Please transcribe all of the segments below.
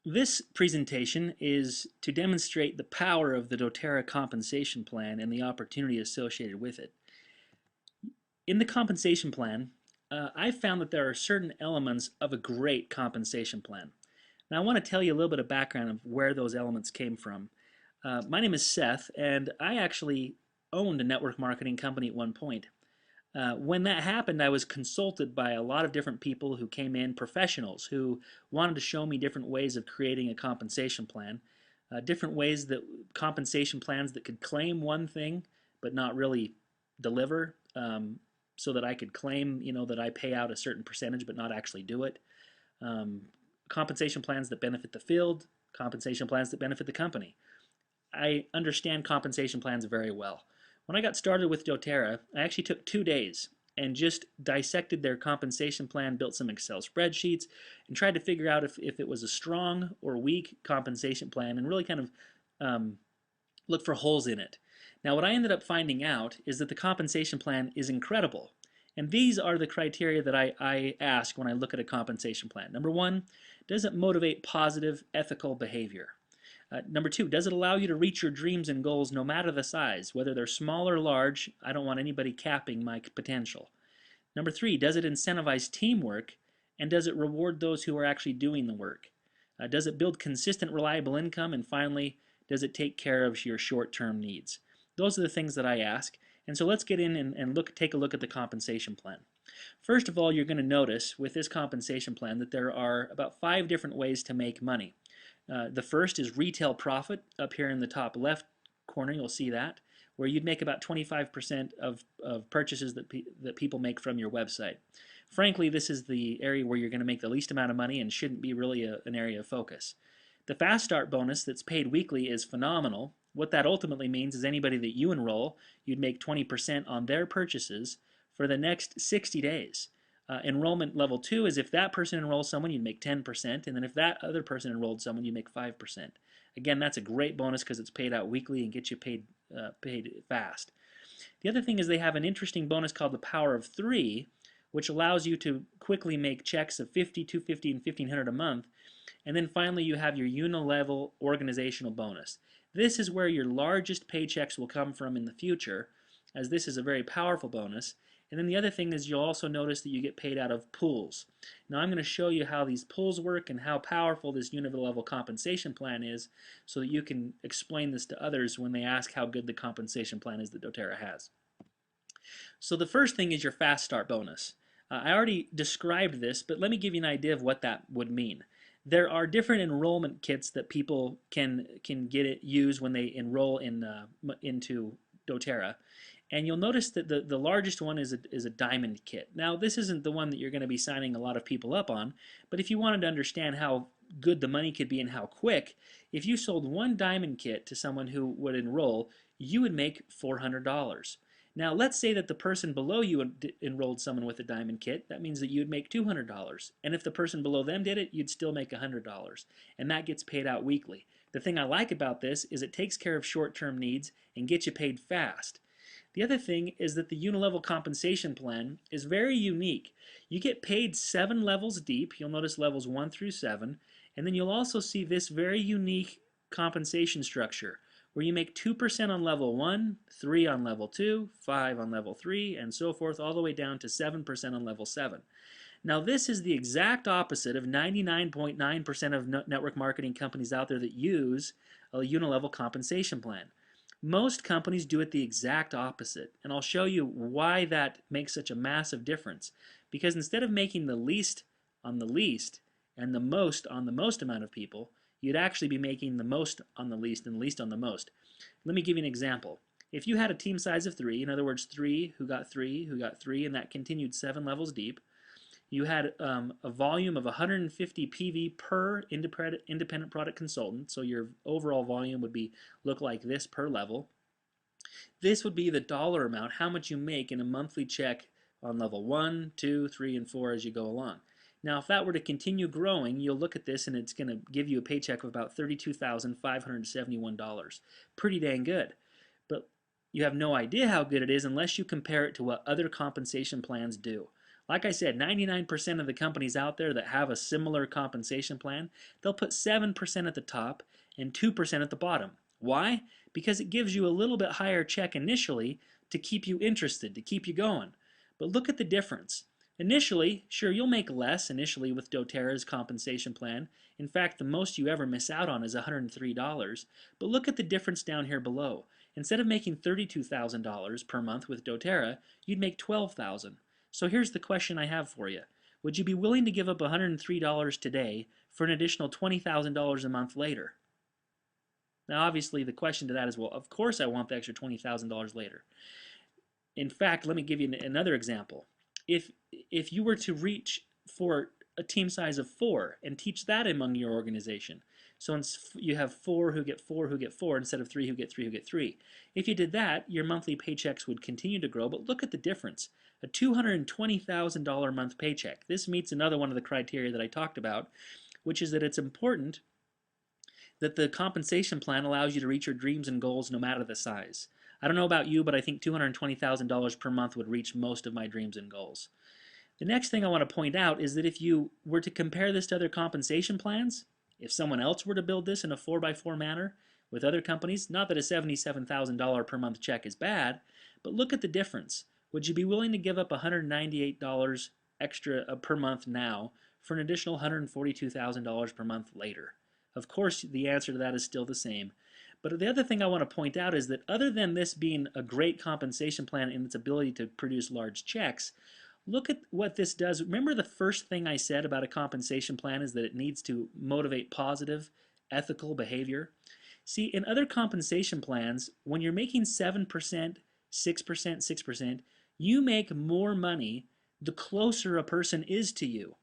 This presentation is to demonstrate the power of the doTERRA compensation plan and the opportunity associated with it. In the compensation plan, I found that there are certain elements of a great compensation plan. Now I want to tell you a little bit of background of where those elements came from. My name is Seth, and I actually owned a network marketing company at one point. When that happened, I was consulted by a lot of different people who came in, professionals who wanted to show me different ways of creating a compensation plan, different ways that compensation plans that could claim one thing but not really deliver, so that I could claim, that I pay out a certain percentage but not actually do it. Um, Compensation plans that benefit the field, compensation plans that benefit the company. I understand compensation plans very well. When I got started with doTERRA, I actually took 2 days and just dissected their compensation plan, built some Excel spreadsheets, and tried to figure out if it was a strong or weak compensation plan and really kind of um, look for holes in it. Now, what I ended up finding out is that the compensation plan is incredible. And these are the criteria that I ask when I look at a compensation plan. Number one, does it motivate positive ethical behavior? Number two, does it allow you to reach your dreams and goals no matter the size, whether they're small or large? I don't want anybody capping my potential. Number three, does it incentivize teamwork, and does it reward those who are actually doing the work? Does it build consistent, reliable income? And finally, does it take care of your short-term needs? Those are the things that I ask. And so let's get in and take a look at the compensation plan. First of all, you're going to notice with this compensation plan that there are about 5 different ways to make money. The first is retail profit. Up here in the top left corner, you'll see that, where you'd make about 25% of purchases that people make from your website. Frankly, this is the area where you're going to make the least amount of money and shouldn't be really an area of focus. The Fast Start bonus that's paid weekly is phenomenal. What that ultimately means is anybody that you enroll, you'd make 20% on their purchases for the next 60 days. Enrollment level 2 is if that person enrolls someone, you'd make 10%, and then if that other person enrolled someone, you make 5%. Again, that's a great bonus because it's paid out weekly and gets you paid fast. The other thing is they have an interesting bonus called the Power of 3, which allows you to quickly make checks of 50, 250, and 1,500 a month. And then finally, you have your unilevel organizational bonus. This is where your largest paychecks will come from in the future, as this is a very powerful bonus. And then the other thing is you'll also notice that you get paid out of pools. Now I'm going to show you how these pools work and how powerful this unilevel compensation plan is so that you can explain this to others when they ask how good the compensation plan is that doTERRA has. So the first thing is your Fast Start bonus. I already described this, but let me give you an idea of what that would mean. There are different enrollment kits that people can use when they enroll into doTERRA. And you'll notice that the largest one is a diamond kit. Now, this isn't the one that you're going to be signing a lot of people up on, but if you wanted to understand how good the money could be and how quick, if you sold one diamond kit to someone who would enroll, you would make $400. Now, let's say that the person below you enrolled someone with a diamond kit. That means that you'd make $200. And if the person below them did it, you'd still make $100. And that gets paid out weekly. The thing I like about this is it takes care of short-term needs and gets you paid fast. The other thing is that the unilevel compensation plan is very unique. You get paid 7 levels deep. You'll notice levels 1 through 7. And then you'll also see this very unique compensation structure where you make 2% on level 1, 3 on level 2, 5 on level 3, and so forth, all the way down to 7% on level 7. Now, this is the exact opposite of 99.9% of network marketing companies out there that use a unilevel compensation plan. Most companies do it the exact opposite, and I'll show you why that makes such a massive difference. Because instead of making the least on the least and the most on the most amount of people, you'd actually be making the most on the least and the least on the most. Let me give you an example. If you had a team size of 3, in other words 3 who got 3 who got 3, and that continued 7 levels deep, you had a volume of 150 PV per independent product consultant, so your overall volume would look like this per level. This would be the dollar amount, how much you make in a monthly check on level 1, 2, 3, and 4 as you go along. Now, if that were to continue growing, you'll look at this and it's going to give you a paycheck of about $32,571. Pretty dang good. But you have no idea how good it is unless you compare it to what other compensation plans do. Like I said, 99% of the companies out there that have a similar compensation plan, they'll put 7% at the top and 2% at the bottom. Why? Because it gives you a little bit higher check initially to keep you interested, to keep you going. But look at the difference. Initially, sure, you'll make less initially with doTERRA's compensation plan. In fact, the most you ever miss out on is $103. But look at the difference down here below. Instead of making $32,000 per month with doTERRA, you'd make $12,000. So here's the question I have for you. Would you be willing to give up $103 today for an additional $20,000 a month later? Now, obviously, the question to that is, well, of course I want the extra $20,000 later. In fact, let me give you another example. If you were to reach for a team size of 4 and teach that among your organization, so you have 4 who get 4 who get 4 instead of 3 who get 3 who get 3. If you did that, your monthly paychecks would continue to grow, but look at the difference. A $220,000 a month paycheck. This meets another one of the criteria that I talked about, which is that it's important that the compensation plan allows you to reach your dreams and goals no matter the size. I don't know about you, but I think $220,000 per month would reach most of my dreams and goals. The next thing I want to point out is that if you were to compare this to other compensation plans, if someone else were to build this in a 4x4 manner with other companies, not that a $77,000 per month check is bad, but look at the difference. Would you be willing to give up $198 extra per month now for an additional $142,000 per month later? Of course, the answer to that is still the same. But the other thing I want to point out is that other than this being a great compensation plan in its ability to produce large checks, look at what this does. Remember the first thing I said about a compensation plan is that it needs to motivate positive, ethical behavior. See, in other compensation plans, when you're making 7%, 6%, 6%, you make more money the closer a person is to you.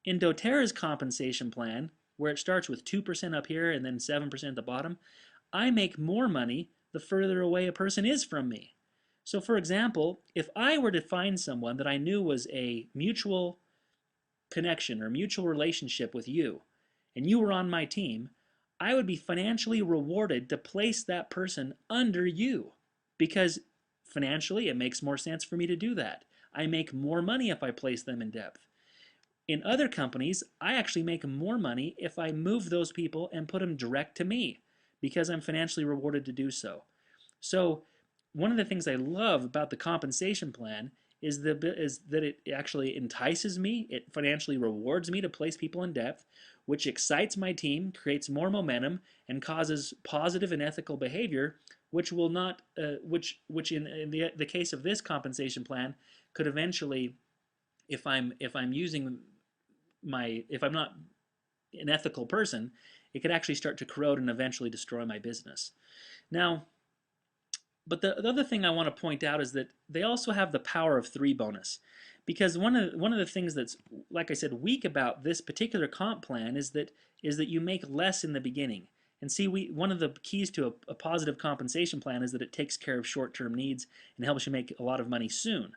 In doTERRA's compensation plan, where it starts with 2% up here and then 7% at the bottom, I make more money the further away a person is from me. So for example, if I were to find someone that I knew was a mutual connection or mutual relationship with you, and you were on my team, I would be financially rewarded to place that person under you because financially it makes more sense for me to do that. I make more money if I place them in depth. In other companies, I actually make more money if I move those people and put them direct to me because I'm financially rewarded to do so. So one of the things I love about the compensation plan is that it actually entices me, it financially rewards me to place people in depth, which excites my team, creates more momentum, and causes positive and ethical behavior, which will not, which in the case of this compensation plan, could eventually, if I'm using if I'm not an ethical person, it could actually start to corrode and eventually destroy my business. Now, but the other thing I want to point out is that they also have the power of 3 bonus. Because one of the things that's, like I said, weak about this particular comp plan is that you make less in the beginning. And see, one of the keys to a positive compensation plan is that it takes care of short-term needs and helps you make a lot of money soon.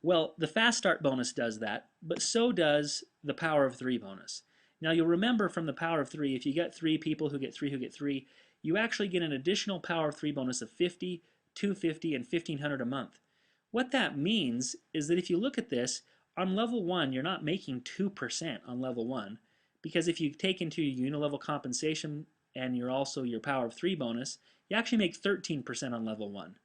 Well, the fast start bonus does that, but so does the power of 3 bonus. Now you'll remember from the power of 3, if you get 3 people who get 3 who get 3, you actually get an additional power of 3 bonus of 50, 250, and 1,500 a month. What that means is that if you look at this, on level 1, you're not making 2% on level 1, because if you take into your unilevel compensation and you're also your power of 3 bonus, you actually make 13% on level 1.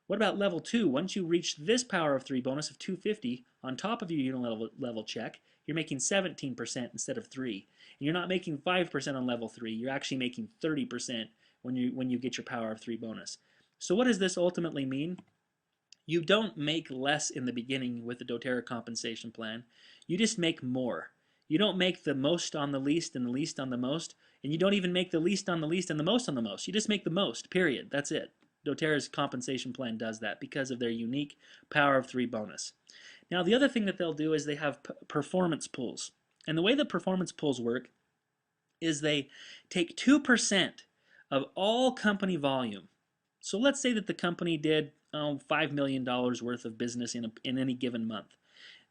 What about level 2? Once you reach this power of 3 bonus of 250 on top of your unilevel check, you're making 17% instead of 3. And you're not making 5% on level 3. You're actually making 30% when you get your power of 3 bonus. So what does this ultimately mean? You don't make less in the beginning with the doTERRA compensation plan. You just make more. You don't make the most on the least and the least on the most, and you don't even make the least on the least and the most on the most. You just make the most, period. That's it. doTERRA's compensation plan does that because of their unique power of 3 bonus. Now the other thing that they'll do is they have performance pools. And the way the performance pools work is they take 2% of all company volume. So let's say that the company did $5 million worth of business in any given month.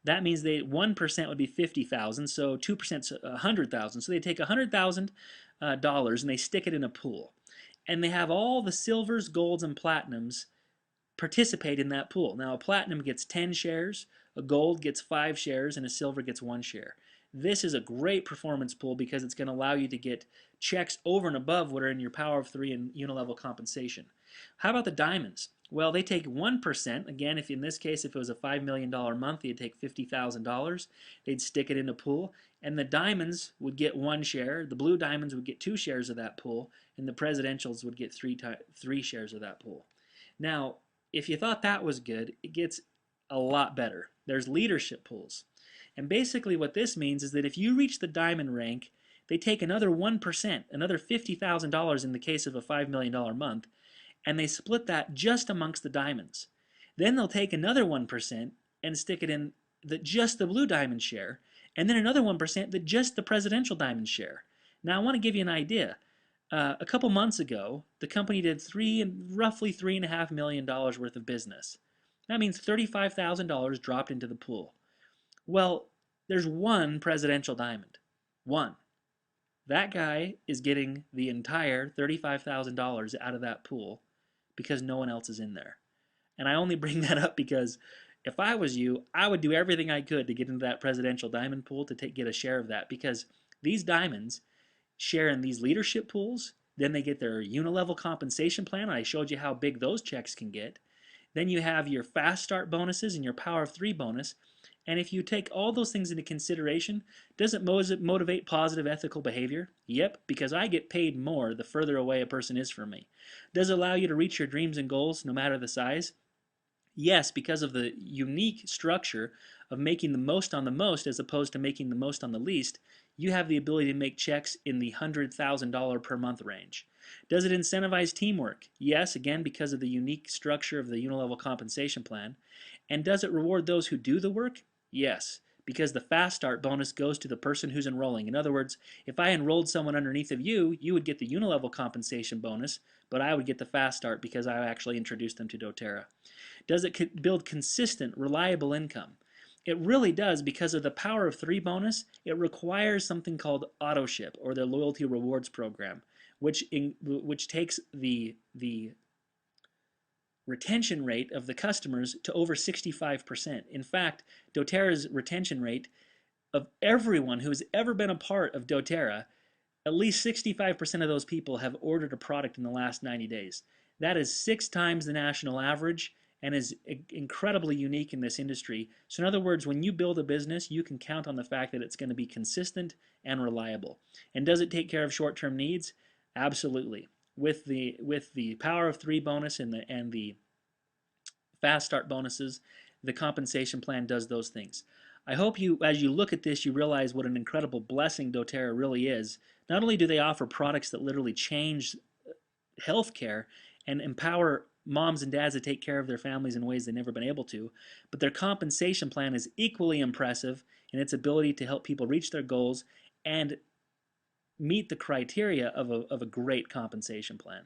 That means 1% would be 50,000, so 2% is 100,000. So they take $100,000 and they stick it in a pool. And they have all the silvers, golds, and platinums participate in that pool. Now a platinum gets 10 shares, A gold gets 5 shares and a silver gets 1 share. This is a great performance pool because it's going to allow you to get checks over and above what are in your power of 3 and unilevel compensation. How about the diamonds? Well, they take 1%. Again, if in this case, if it was a $5 million month, they'd take $50,000. They'd stick it in a pool, and the diamonds would get 1 share. The blue diamonds would get 2 shares of that pool, and the presidentials would get three shares of that pool. Now, if you thought that was good, it gets a lot better. There's leadership pools. And basically what this means is that if you reach the diamond rank, they take another 1%, another $50,000 in the case of a $5 million month, and they split that just amongst the diamonds. Then they'll take another 1% and stick it in just the blue diamond share, and then another 1% that just the presidential diamond share. Now I want to give you an idea. A couple months ago, the company did roughly $3.5 million worth of business. That means $35,000 dropped into the pool. Well, there's one presidential diamond. One. That guy is getting the entire $35,000 out of that pool because no one else is in there. And I only bring that up because if I was you, I would do everything I could to get into that presidential diamond pool to get a share of that, because these diamonds share in these leadership pools. Then they get their unilevel compensation plan. I showed you how big those checks can get. Then you have your fast start bonuses and your power of 3 bonus. And if you take all those things into consideration, does it motivate positive ethical behavior? Yep, because I get paid more the further away a person is from me. Does it allow you to reach your dreams and goals no matter the size? Yes, because of the unique structure of making the most on the most as opposed to making the most on the least, you have the ability to make checks in the $100,000 per month range. Does it incentivize teamwork? Yes, again, because of the unique structure of the unilevel compensation plan. And does it reward those who do the work? Yes, because the fast start bonus goes to the person who's enrolling. In other words, if I enrolled someone underneath of you, you would get the unilevel compensation bonus, but I would get the fast start because I actually introduced them to doTERRA. Does it build consistent, reliable income? It really does, because of the power of 3 bonus. It requires something called auto ship, or the loyalty rewards program, which takes the retention rate of the customers to over 65%. In fact, doTERRA's retention rate of everyone who has ever been a part of doTERRA, at least 65% of those people have ordered a product in the last 90 days. That is 6 times the national average and is incredibly unique in this industry. So in other words, when you build a business, you can count on the fact that it's going to be consistent and reliable. And does it take care of short-term needs? Absolutely. With the power of 3 bonus and the fast start bonuses, the compensation plan does those things. I hope you, as you look at this, you realize what an incredible blessing doTERRA really is. Not only do they offer products that literally change healthcare and empower moms and dads to take care of their families in ways they've never been able to, but their compensation plan is equally impressive in its ability to help people reach their goals and meet the criteria of a great compensation plan.